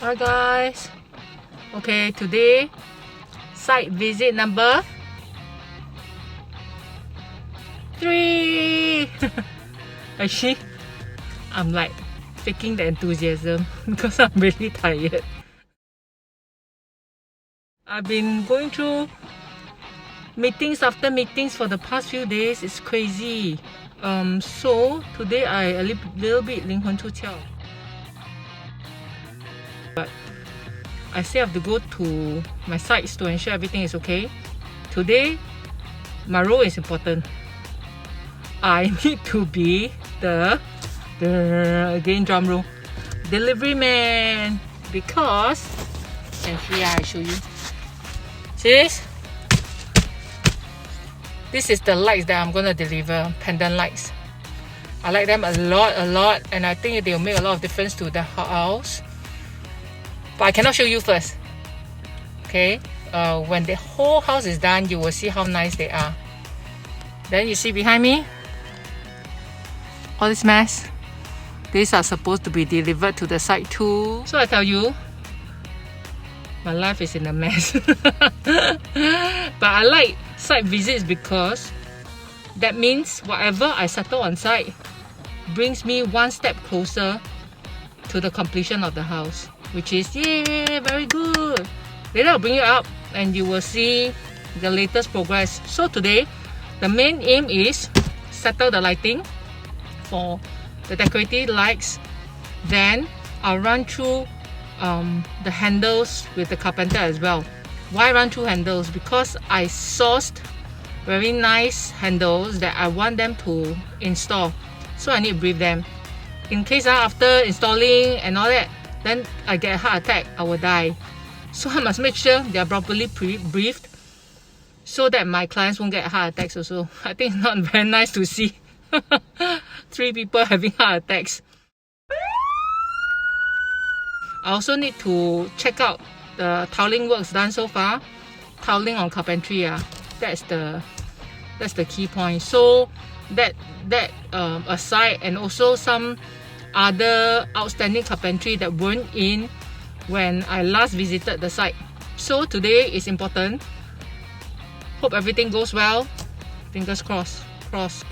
Hi guys. Okay, today site visit number 3. Actually, I'm like faking the enthusiasm because I'm really tired. I've been going through meetings after meetings for the past few days. It's crazy. So today I a little bit 灵魂出窍. But I still have to go to my sites to ensure everything is okay. Today, my role is important. I need to be the again drum roll delivery man, because, and here I show you. See this? This is the lights that I'm gonna deliver, pendant lights. I like them a lot, and I think they'll make a lot of difference to the house. But I cannot show you first. Okay, when the whole house is done, you will see how nice they are. Then you see behind me, all this mess. These are supposed to be delivered to the site too. So I tell you, my life is in a mess. But I like site visits because that means whatever I settle on site brings me one step closer to the completion of the house, which is, yay, very good. Later I'll bring you up and you will see the latest progress. So today, the main aim is settle the lighting for the decorative lights. Then I'll run through the handles with the carpenter as well. Why run through handles? Because I sourced very nice handles that I want them to install. So I need to brief them. In case after installing and all that, then I get a heart attack, I will die. So I must make sure they are properly briefed so that my clients won't get heart attacks also. I think it's not very nice to see 3 people having heart attacks. I also need to check out the tiling works done so far. Tiling on carpentry, that's the key point. So that aside, and also some other outstanding carpentry that weren't in when I last visited the site. So today is important. Hope everything goes well. Fingers crossed. Cross.